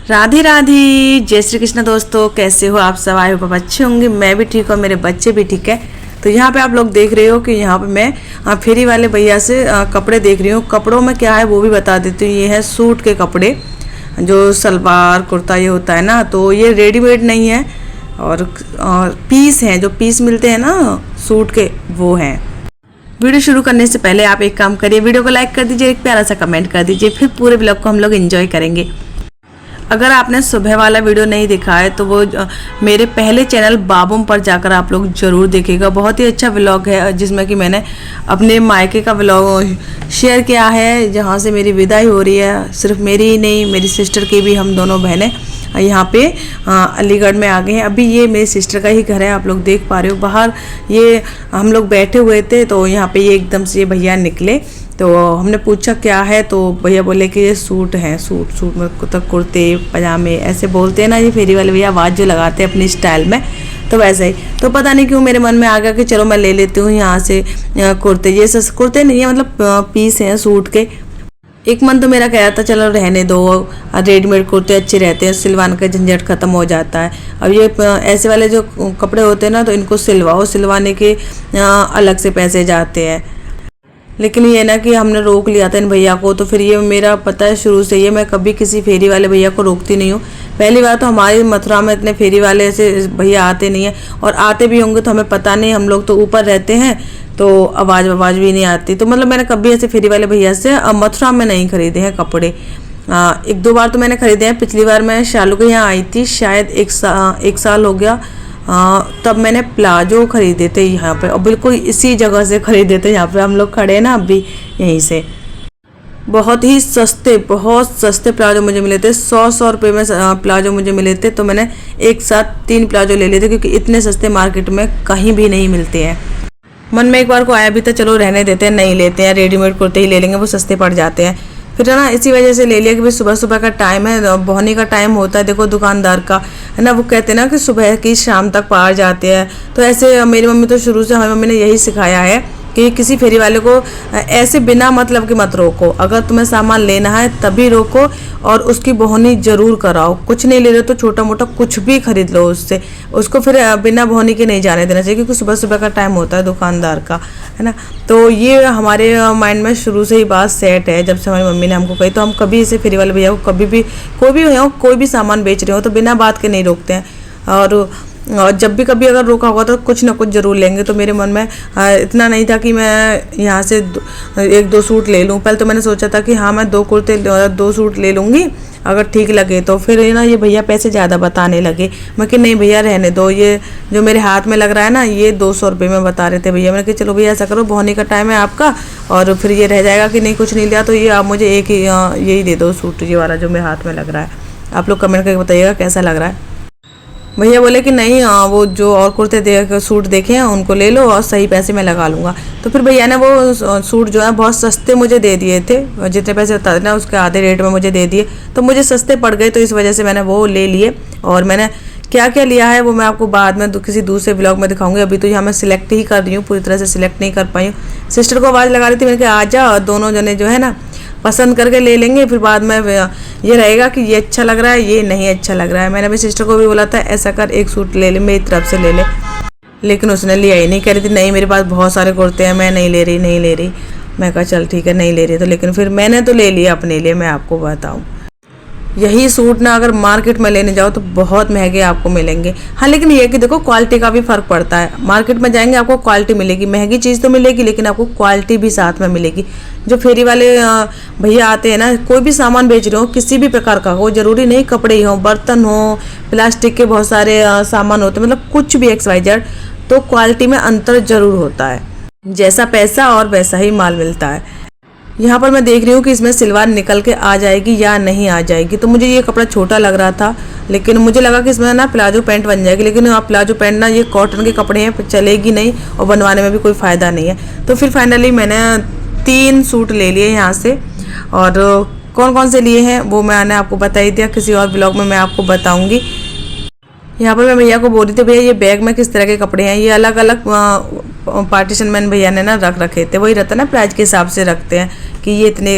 राधे राधे, जय श्री कृष्ण। दोस्तों कैसे हो आप सब? आए हो पापा अच्छे होंगे, मैं भी ठीक हूँ, मेरे बच्चे भी ठीक है। तो यहाँ पे आप लोग देख रहे हो कि यहाँ पे मैं फेरी वाले भैया से कपड़े देख रही हूँ। कपड़ों में क्या है वो भी बता देती हूँ। ये है सूट के कपड़े, जो सलवार कुर्ता ये होता है ना, तो ये रेडीमेड नहीं है और पीस हैं, जो पीस मिलते हैं ना सूट के, वो हैं। वीडियो शुरू करने से पहले आप एक काम करिए, वीडियो को लाइक कर दीजिए, एक प्यारा सा कमेंट कर दीजिए, फिर पूरे ब्लॉग को हम लोग एंजॉय करेंगे। अगर आपने सुबह वाला वीडियो नहीं देखा है तो वो मेरे पहले चैनल बाबूम पर जाकर आप लोग ज़रूर देखिएगा। बहुत ही अच्छा व्लॉग है जिसमें कि मैंने अपने मायके का व्लॉग शेयर किया है, जहाँ से मेरी विदाई हो रही है। सिर्फ मेरी ही नहीं, मेरी सिस्टर की भी। हम दोनों बहनें यहाँ पे अलीगढ़ में आ गए हैं। अभी ये मेरी सिस्टर का ही घर है, आप लोग देख पा रहे हो। बाहर ये हम लोग बैठे हुए थे तो यहाँ पे ये एकदम से ये भैया निकले। तो हमने पूछा क्या है, तो भैया बोले कि ये सूट है। सूट में तो कुर्ते पजामे ऐसे बोलते हैं ना, ये फेरी वाले भैया आवाज़ जो लगाते हैं अपनी स्टाइल में, तो वैसे ही। तो पता नहीं क्यों मेरे मन में आ गया कि चलो मैं ले लेती हूँ यहाँ से कुर्ते। ये कुर्ते नहीं है, मतलब पीस हैं सूट के। एक मन तो मेरा कह रहा था चलो रहने दो, रेडीमेड कुर्ते अच्छे रहते हैं, सिलवाने का झंझट खत्म हो जाता है। अब ये ऐसे वाले जो कपड़े होते हैं ना, तो इनको सिलवाने के अलग से पैसे जाते हैं। लेकिन ये ना कि हमने रोक लिया था इन भैया को, तो फिर ये मेरा पता है शुरू से ये मैं कभी किसी फेरी वाले भैया को रोकती नहीं हूँ। पहली बार तो हमारी मथुरा में इतने फेरी वाले ऐसे भैया आते नहीं हैं, और आते भी होंगे तो हमें पता नहीं, हम लोग तो ऊपर रहते हैं तो आवाज़ भी नहीं आती। तो मतलब मैंने कभी ऐसे फेरी वाले भैया से मथुरा में नहीं खरीदे हैं कपड़े। एक दो बार तो मैंने खरीदे हैं। पिछली बार मैं शालू के यहाँ आई थी, शायद एक साल हो गया। तब मैंने प्लाजो खरीदे थे यहाँ पे, और बिल्कुल इसी जगह से खरीदे थे, यहाँ पे हम लोग खड़े हैं ना अभी यहीं से। बहुत सस्ते प्लाजो मुझे मिले थे। 100 रुपये में प्लाजो मुझे मिले थे। तो मैंने एक साथ 3 प्लाजो ले लिए थे, क्योंकि इतने सस्ते मार्केट में कहीं भी नहीं मिलते हैं। मन में एक बार को आया भी था चलो रहने देते हैं, नहीं लेते हैं, रेडीमेड कुर्ते ही ले लेंगे, वो सस्ते पड़ जाते हैं। फिर है ना, इसी वजह से ले लिया कि भाई सुबह सुबह का टाइम है, बोहनी का टाइम होता है, देखो दुकानदार का है ना, वो कहते हैं ना कि सुबह की शाम तक पार जाते हैं। तो ऐसे मेरी मम्मी तो शुरू से हमारी मम्मी ने यही सिखाया है कि किसी फेरी वाले को ऐसे बिना मतलब के मत रोको। अगर तुम्हें सामान लेना है तभी रोको, और उसकी बोहनी ज़रूर कराओ। कुछ नहीं ले रहे तो छोटा मोटा कुछ भी खरीद लो उससे, उसको फिर बिना बोहनी के नहीं जाने देना चाहिए, क्योंकि सुबह सुबह का टाइम होता है दुकानदार का, है ना। तो ये हमारे माइंड में शुरू से ही बात सेट है, जब से हमारी मम्मी ने हमको कही। तो हम कभी ऐसे फेरी वाले भैया को कभी भी कोई भी सामान बेच रहे हो तो बिना बात के नहीं रोकते हैं। और जब भी कभी अगर रोका होगा तो कुछ ना कुछ ज़रूर लेंगे। तो मेरे मन में इतना नहीं था कि मैं यहाँ से 1-2 सूट ले लूँ। पहले तो मैंने सोचा था कि हाँ मैं 2 सूट ले लूँगी अगर ठीक लगे तो। फिर ना ये भैया पैसे ज़्यादा बताने लगे। मैं कि नहीं भैया रहने दो, ये जो मेरे हाथ में लग रहा है ना, ये 200 रुपये में बता रहे थे भैया। मैंने कि चलो भैया ऐसा करो, बोहनी का टाइम है आपका, और फिर ये रह जाएगा कि नहीं कुछ नहीं लिया, तो ये आप मुझे एक ही यही दे दो सूट, ये वाला जो मेरे हाथ में लग रहा है। आप लोग कमेंट करके बताइएगा कैसा लग रहा है। भैया बोले कि नहीं, वो जो और कुर्ते सूट देखे हैं उनको ले लो, और सही पैसे मैं लगा लूँगा। तो फिर भैया ने वो सूट जो है बहुत सस्ते मुझे दे दिए थे, जितने पैसे बता देना उसके आधे रेट में मुझे दे दिए। तो मुझे सस्ते पड़ गए, तो इस वजह से मैंने वो ले लिए। और मैंने क्या क्या लिया है वो मैं आपको बाद में किसी दूसरे ब्लॉग में दिखाऊंगी। अभी तो यहाँ मैं सिलेक्ट ही कर रही हूँ, पूरी तरह से सिलेक्ट नहीं कर पाई हूँ। सिस्टर को आवाज़ लगा रही थी, मैंने कहा आ जा, दोनों जने जो है ना पसंद करके ले लेंगे। फिर बाद में ये रहेगा कि ये अच्छा लग रहा है, ये नहीं अच्छा लग रहा है। मैंने अपनी सिस्टर को भी बोला था ऐसा कर, एक सूट ले ले, मेरी तरफ से ले ले, लेकिन उसने लिया ही नहीं। कह रही थी नहीं मेरे पास बहुत सारे कुर्ते हैं, मैं नहीं ले रही। मैं कहा चल ठीक है नहीं ले रही। तो लेकिन फिर मैंने तो ले लिया अपने लिए। मैं आपको बताऊँ, यही सूट ना अगर मार्केट में लेने जाओ तो बहुत महंगे आपको मिलेंगे। हाँ लेकिन ये कि देखो क्वालिटी का भी फ़र्क पड़ता है। मार्केट में जाएंगे आपको क्वालिटी मिलेगी, महंगी चीज़ तो मिलेगी लेकिन आपको क्वालिटी भी साथ में मिलेगी। जो फेरी वाले भैया आते हैं ना, कोई भी सामान बेच रहे हो किसी भी प्रकार का हो, ज़रूरी नहीं कपड़े ही हो, बर्तन हो, प्लास्टिक के बहुत सारे सामान होते हैं, मतलब कुछ भी XYZ, तो क्वालिटी में अंतर ज़रूर होता है। जैसा पैसा और वैसा ही माल मिलता है। यहाँ पर मैं देख रही हूँ कि इसमें सिलवार निकल के आ जाएगी या नहीं आ जाएगी। तो मुझे ये कपड़ा छोटा लग रहा था, लेकिन मुझे लगा कि इसमें ना प्लाजो पैंट बन जाएगी। लेकिन आप प्लाजो पैंट ना, ये कॉटन के कपड़े हैं, चलेगी नहीं और बनवाने में भी कोई फ़ायदा नहीं है। तो फिर फाइनली मैंने 3 सूट ले लिए यहाँ से। और कौन कौन से लिए हैं वो मैंने आपको बता ही दिया, किसी और ब्लॉग में मैं आपको बताऊँगी। यहाँ पर मैं भैया को बोल रही थी भैया ये बैग में किस तरह के कपड़े हैं। ये अलग अलग पार्टीशन में भैया ने ना रख रखे थे, वही रहता है ना प्राइस के हिसाब से रखते हैं, कि ये इतने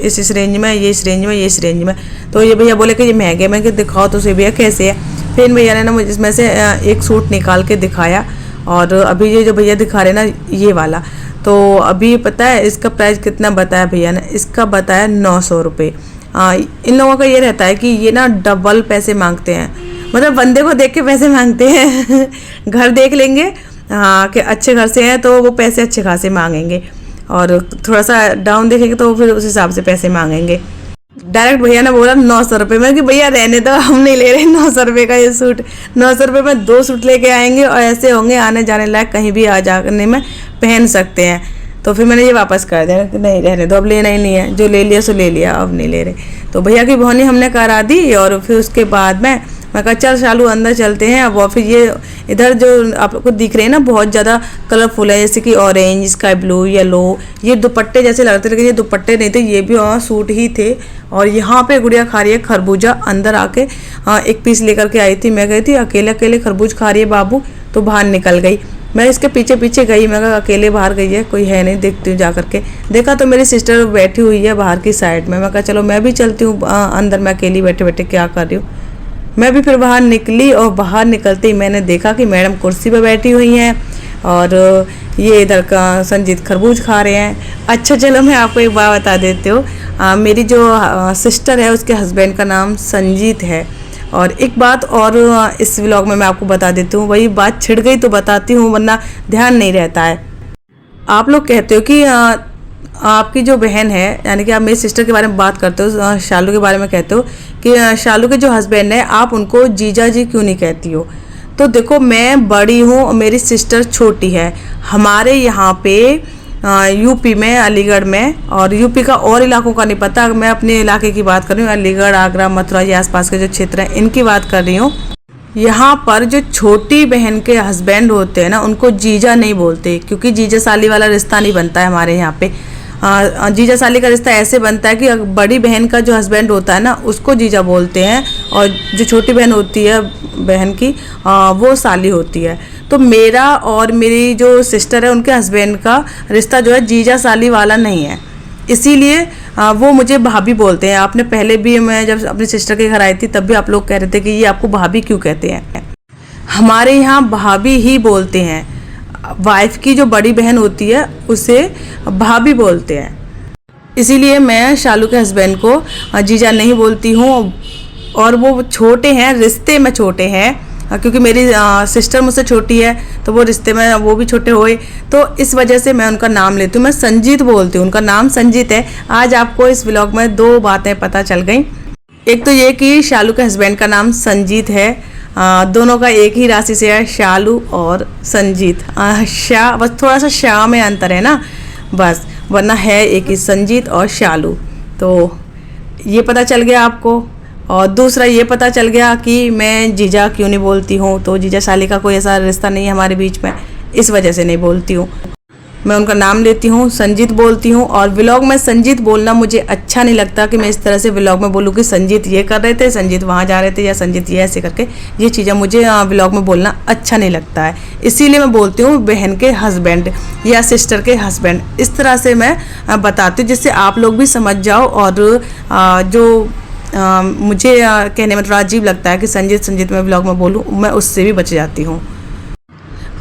इस रेंज में, ये इस रेंज में, ये इस रेंज में। तो ये भैया बोले कि ये महंगे। मैं कि दिखाओ तो सही भैया कैसे है। फिर भैया ने ना मुझे इसमें से एक सूट निकाल के दिखाया, और अभी ये जो भैया दिखा रहे ना ये वाला, तो अभी पता है इसका प्राइस कितना बताया भैया ने? इसका बताया 900 रुपये। इन लोगों का ये रहता है कि ये ना डबल पैसे मांगते हैं, मतलब बंदे को देख के पैसे मांगते हैं। घर देख लेंगे हाँ कि अच्छे घर से हैं तो वो पैसे अच्छे खासे मांगेंगे, और थोड़ा सा डाउन देखेंगे तो फिर उस हिसाब से पैसे मांगेंगे। डायरेक्ट भैया ने बोला 900 रुपये में कि भैया रहने दो, हम नहीं ले रहे 900 रुपये का ये सूट। 900 रुपये में 2 सूट लेके आएंगे और ऐसे होंगे आने जाने लायक, कहीं भी आ जाने में पहन सकते हैं। तो फिर मैंने ये वापस कर दिया कि नहीं रहने दो, अब लेना ही नहीं है, जो ले लिया सो ले लिया, अब नहीं ले रहे। तो भैया की भौनी हमने करा दी, और फिर उसके बाद मैं कहा चल शालू अंदर चलते हैं। अब फिर ये इधर जो आपको दिख रहे हैं ना बहुत ज़्यादा कलरफुल है, जैसे कि ऑरेंज, स्काई ब्लू, येलो, ये दुपट्टे जैसे लगते, लेकिन ये दुपट्टे नहीं थे, ये भी सूट ही थे। और यहाँ पे गुड़िया खा रही है खरबूजा, अंदर आके एक पीस लेकर के आई थी। मैं गई थी अकेले अकेले खरबूज खा रही है बाबू, तो बाहर निकल गई। मैं इसके पीछे पीछे गई, मैं कहा अकेले बाहर गई है, कोई है नहीं, देखती हूँ जा करके। देखा तो मेरी सिस्टर बैठी हुई है बाहर की साइड में। मैं कहा चलो मैं भी चलती हूँ अंदर, मैं अकेली बैठे बैठे क्या कर रही हूँ। मैं भी फिर बाहर निकली, और बाहर निकलते ही मैंने देखा कि मैडम कुर्सी पर बैठी हुई हैं, और ये इधर का संजीत खरबूज खा रहे हैं। अच्छा चलो मैं आपको एक बात बता देती हूँ, मेरी जो सिस्टर है उसके हस्बैंड का नाम संजीत है। और एक बात और इस व्लॉग में मैं आपको बता देती हूँ, वही बात छिड़ गई तो बताती हूँ, वरना ध्यान नहीं रहता है। आप लोग कहते हो कि आपकी जो बहन है, यानी कि आप मेरी सिस्टर के बारे में बात करते हो, शालू के बारे में कहते हो कि शालू के जो हस्बैंड है आप उनको जीजा जी क्यों नहीं कहती हो। तो देखो मैं बड़ी हूँ और मेरी सिस्टर छोटी है। हमारे यहाँ पे यूपी में, अलीगढ़ में, और यूपी का और इलाकों का नहीं पता, मैं अपने इलाके की बात कर रही हूँ, अलीगढ़, आगरा, मथुरा, ये आसपास के जो क्षेत्र हैं इनकी बात कर रही हूँ। यहाँ पर जो छोटी बहन के हस्बैंड होते हैं ना उनको जीजा नहीं बोलते, क्योंकि जीजा साली वाला रिश्ता नहीं बनता है हमारे यहाँ पे। जीजा साली का रिश्ता ऐसे बनता है कि बड़ी बहन का जो हस्बैंड होता है ना उसको जीजा बोलते हैं, और जो छोटी बहन होती है बहन की वो साली होती है। तो मेरा और मेरी जो सिस्टर है उनके हस्बैंड का रिश्ता जो है जीजा साली वाला नहीं है, इसीलिए वो मुझे भाभी बोलते हैं। आपने पहले भी, मैं जब अपनी सिस्टर के घर आई थी तब भी आप लोग कह रहे थे कि ये आपको भाभी क्यों कहते हैं। हमारे यहाँ भाभी ही बोलते हैं, वाइफ की जो बड़ी बहन होती है उसे भाभी बोलते हैं। इसीलिए मैं शालू के हस्बैंड को जीजा नहीं बोलती हूँ, और वो छोटे हैं, रिश्ते में छोटे हैं, क्योंकि मेरी सिस्टर मुझसे छोटी है तो वो रिश्ते में वो भी छोटे हुए, तो इस वजह से मैं उनका नाम लेती हूँ। मैं संजीत बोलती हूँ, उनका नाम संजीत है। आज आपको इस व्लॉग में 2 बातें पता चल गई। एक तो ये कि शालू के हस्बैंड का नाम संजीत है, दोनों का एक ही राशि से है, शालू और संजीत। शाह बस थोड़ा सा शाह में अंतर है ना बस, वरना है एक ही, संजीत और शालू। तो ये पता चल गया आपको। और दूसरा ये पता चल गया कि मैं जीजा क्यों नहीं बोलती हूँ। तो जीजा साली का कोई ऐसा रिश्ता नहीं है हमारे बीच में, इस वजह से नहीं बोलती हूँ। मैं उनका नाम लेती हूँ, संजीत बोलती हूँ। और व्लॉग में संजीत बोलना मुझे अच्छा नहीं लगता कि मैं इस तरह से व्लॉग में बोलूँ कि संजीत ये कर रहे थे, संजीत वहाँ जा रहे थे, या संजीत ये ऐसे करके। ये चीज़ें मुझे व्लॉग में बोलना अच्छा नहीं लगता है, इसीलिए मैं बोलती हूँ बहन के हस्बैंड या सिस्टर के हस्बैंड। इस तरह से मैं बताती हूँ जिससे आप लोग भी समझ जाओ, और जो मुझे कहने में थोड़ा अजीब लगता है कि संजीत मैं व्लॉग में बोलूँ, मैं उससे भी बच जाती हूँ।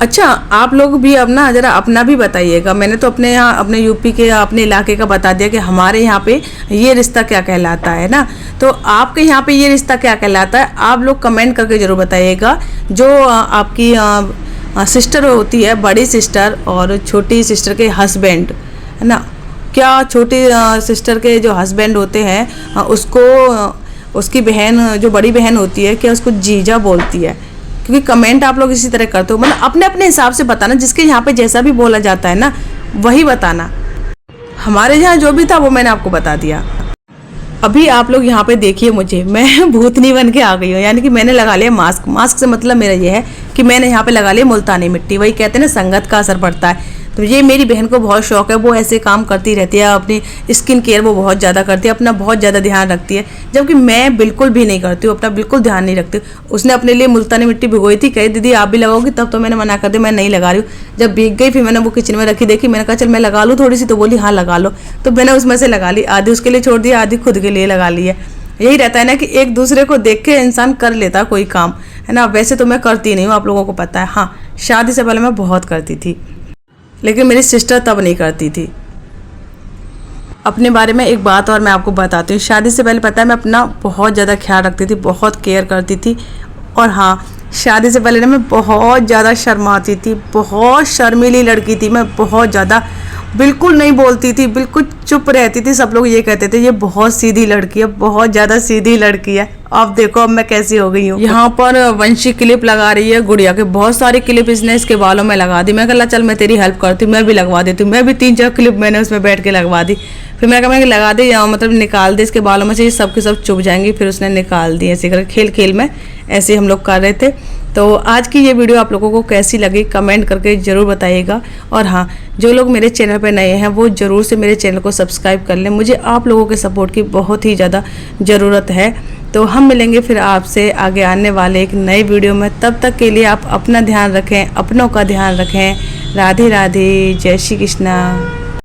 अच्छा आप लोग भी अब ना ज़रा अपना भी बताइएगा। मैंने तो अपने यहाँ, अपने यूपी के, अपने इलाके का बता दिया कि हमारे यहाँ पे ये रिश्ता क्या कहलाता है ना, तो आपके यहाँ पे ये रिश्ता क्या कहलाता है, आप लोग कमेंट करके ज़रूर बताइएगा। जो आपकी सिस्टर होती है, बड़ी सिस्टर और छोटी सिस्टर के हस्बैंड है ना, क्या छोटी सिस्टर के जो हस्बैंड होते हैं उसको, उसकी बहन जो बड़ी बहन होती है, क्या उसको जीजा बोलती है? क्योंकि कमेंट आप लोग इसी तरह करते हो, मतलब अपने अपने हिसाब से बताना, जिसके यहाँ पे जैसा भी बोला जाता है ना वही बताना। हमारे यहाँ जो भी था वो मैंने आपको बता दिया। अभी आप लोग यहाँ पे देखिए मुझे, मैं भूतनी बन के आ गई हूँ, यानी कि मैंने लगा लिया मास्क। मास्क से मतलब मेरा ये है कि मैंने यहाँ पे लगा लिया मुल्तानी मिट्टी। वही कहते हैं ना संगत का असर पड़ता है, तो ये मेरी बहन को बहुत शौक है, वो ऐसे काम करती रहती है, अपनी स्किन केयर वो बहुत ज़्यादा करती है, अपना बहुत ज़्यादा ध्यान रखती है, जबकि मैं बिल्कुल भी नहीं करती हूँ, अपना बिल्कुल ध्यान नहीं रखती हूँ। उसने अपने लिए मुल्तानी मिट्टी भिगोई थी, कही दीदी आप भी लगाओगी, तब तो मैंने मना कर दिया, मैं नहीं लगा रही हूँ। जब भीग गई फिर मैंने वो किचन में रखी, देखी, मैंने कहा चल मैं लगा लूँ थोड़ी सी, तो बोली हाँ लगा लो, तो मैंने उसमें से लगा ली, आधी उसके लिए छोड़ दिया, आधी खुद के लिए लगा ली है। यही रहता है ना कि एक दूसरे को देख के इंसान कर लेता कोई काम, है ना। वैसे तो मैं करती नहीं हूँ, आप लोगों को पता है। हाँ, शादी से पहले मैं बहुत करती थी, लेकिन मेरी सिस्टर तब नहीं करती थी। अपने बारे में एक बात और मैं आपको बताती हूँ, शादी से पहले पता है मैं अपना बहुत ज़्यादा ख्याल रखती थी, बहुत केयर करती थी। और हाँ, शादी से पहले ना मैं बहुत ज़्यादा शर्माती थी, बहुत शर्मीली लड़की थी मैं, बहुत ज़्यादा, बिल्कुल नहीं बोलती थी, बिल्कुल चुप रहती थी। सब लोग ये कहते थे ये बहुत सीधी लड़की है, बहुत ज़्यादा सीधी लड़की है। अब देखो अब मैं कैसी हो गई हूँ। यहाँ पर वंशी क्लिप लगा रही है गुड़िया के, बहुत सारी क्लिप इसने इसके बालों में लगा दी। मैं कहा चल मैं तेरी हेल्प करती हूँ, मैं भी लगवा देती हूँ। मैं भी 3-4 क्लिप मैंने उसमें बैठ के लगवा दी। फिर मैंने कहा मैं लगा दे, या मतलब निकाल दे इसके बालों में से, ये सब के सब चुभ जाएंगी। फिर उसने निकाल दी, ऐसे कर खेल खेल में ऐसे हम लोग कर रहे थे। तो आज की ये वीडियो आप लोगों को कैसी लगी कमेंट करके ज़रूर बताइएगा। और हाँ, जो लोग मेरे चैनल पर नए हैं वो ज़रूर से मेरे चैनल को सब्सक्राइब कर लें, मुझे आप लोगों के सपोर्ट की बहुत ही ज़्यादा ज़रूरत है। तो हम मिलेंगे फिर आपसे आगे आने वाले एक नए वीडियो में। तब तक के लिए आप अपना ध्यान रखें, अपनों का ध्यान रखें। राधे राधे, जय श्री कृष्णा।